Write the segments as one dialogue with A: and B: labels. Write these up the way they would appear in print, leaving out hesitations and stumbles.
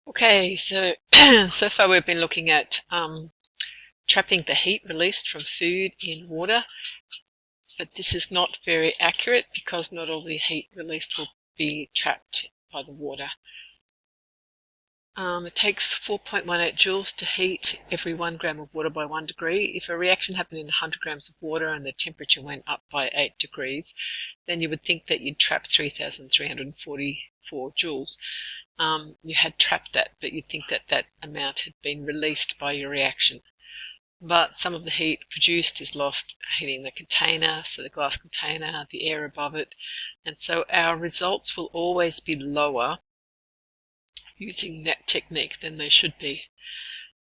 A: Okay, so so far we've been looking at trapping the heat released from food in water, but this is not very accurate because not all the heat released will be trapped by the water. It takes 4.18 joules to heat every 1 gram of water by 1 degree. If a reaction happened in 100 grams of water and the temperature went up by 8 degrees, then you would think that you'd trap 3,344 joules. You had trapped that, but you'd think that that amount had been released by your reaction. But some of the heat produced is lost heating the container, so the glass container, the air above it, and so our results will always be lower using that technique than they should be.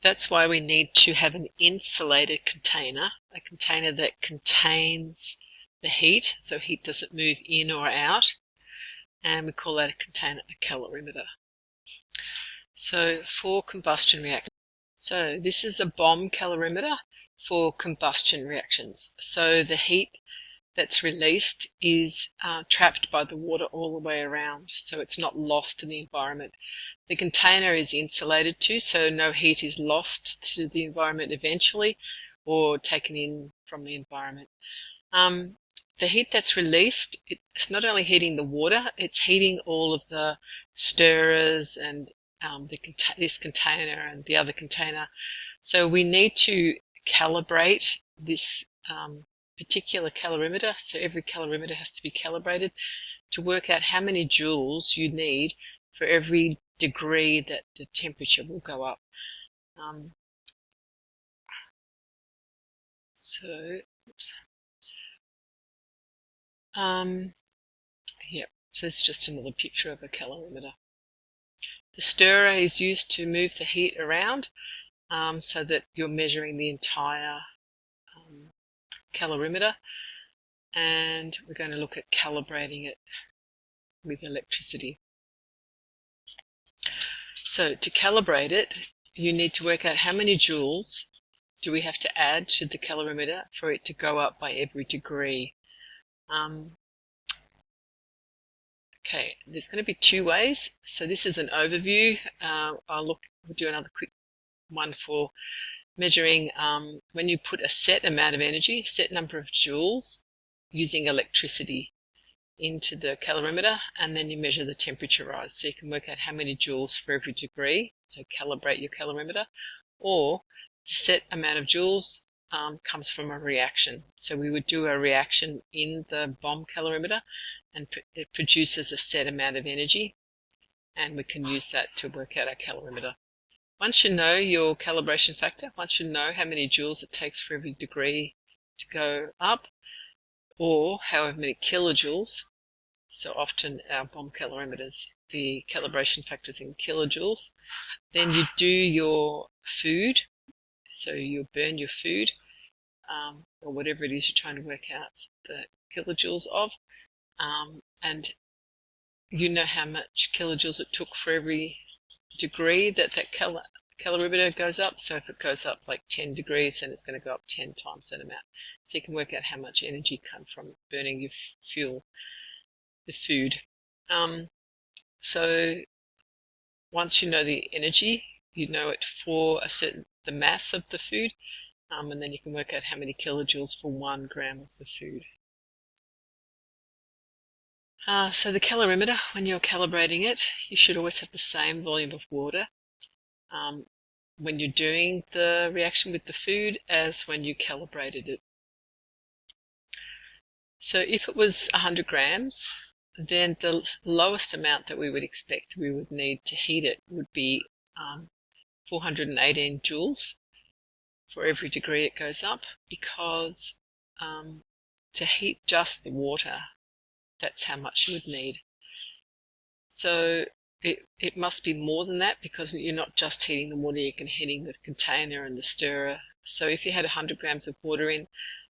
A: That's why we need to have an insulated container, a container that contains the heat, so heat doesn't move in or out, and we call that a container a calorimeter. So for combustion reactions, so this is a bomb calorimeter for combustion reactions. So the heat that's released is trapped by the water all the way around, so it's not lost to the environment. The container is insulated too, so no heat is lost to the environment eventually or taken in from the environment. The heat that's released, it's not only heating the water, it's heating all of the stirrers and this container and the other container. So we need to calibrate this particular calorimeter. So every calorimeter has to be calibrated to work out how many joules you need for every degree that the temperature will go up. Yep, so it's just another picture of a calorimeter. The stirrer is used to move the heat around so that you're measuring the entire calorimeter, and we're going to look at calibrating it with electricity. So to calibrate it, you need to work out how many joules do we have to add to the calorimeter for it to go up by every degree. Okay, there's going to be two ways. So this is an overview. We'll do another quick one for measuring when you put a set amount of energy, set number of joules using electricity into the calorimeter, and then you measure the temperature rise. So you can work out how many joules for every degree, so calibrate your calorimeter, or the set amount of joules comes from a reaction. So we would do a reaction in the bomb calorimeter and it produces a set amount of energy, and we can use that to work out our calorimeter. Once you know your calibration factor, once you know how many joules it takes for every degree to go up, or however many kilojoules, so often our bomb calorimeters, the calibration factor is in kilojoules, then you do your food, so you burn your food, or whatever it is you're trying to work out the kilojoules of, and you know how much kilojoules it took for every degree that calorimeter goes up. So if it goes up like 10 degrees, then it's going to go up 10 times that amount. So you can work out how much energy comes from burning your fuel, the food. So once you know the energy, you know it for the mass of the food, and then you can work out how many kilojoules for 1 gram of the food. So the calorimeter, when you're calibrating it, you should always have the same volume of water when you're doing the reaction with the food as when you calibrated it. So if it was 100 grams, then the lowest amount that we would expect we would need to heat it would be 418 joules for every degree it goes up, because to heat just the water, that's how much you would need. So it must be more than that, because you're not just heating the water, you're heating the container and the stirrer. So if you had 100 grams of water in,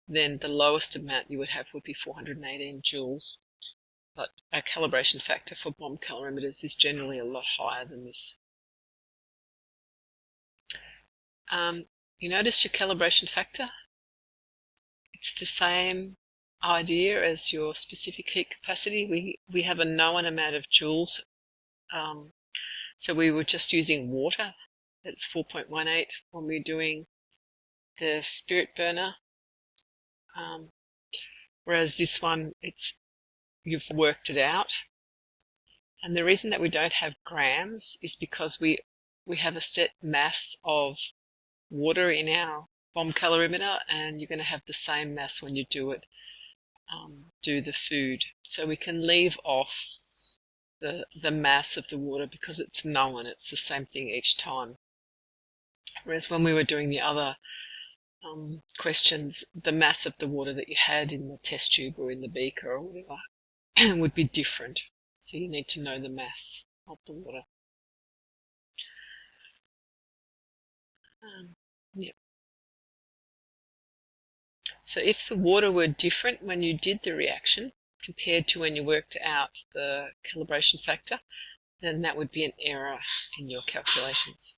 A: then the lowest amount you would have would be 418 joules. But our calibration factor for bomb calorimeters is generally a lot higher than this. You notice your calibration factor? It's the same idea as your specific heat capacity. We have a known amount of joules. So we were just using water. That's 4.18 when we're doing the spirit burner. Whereas this one, you've worked it out. And the reason that we don't have grams is because we have a set mass of water in our bomb calorimeter, and you're going to have the same mass when you do the food. So we can leave off the mass of the water because it's known, it's the same thing each time. Whereas when we were doing the other questions, the mass of the water that you had in the test tube or in the beaker or whatever would be different. So you need to know the mass of the water. Yep. So if the water were different when you did the reaction compared to when you worked out the calibration factor, then that would be an error in your calculations.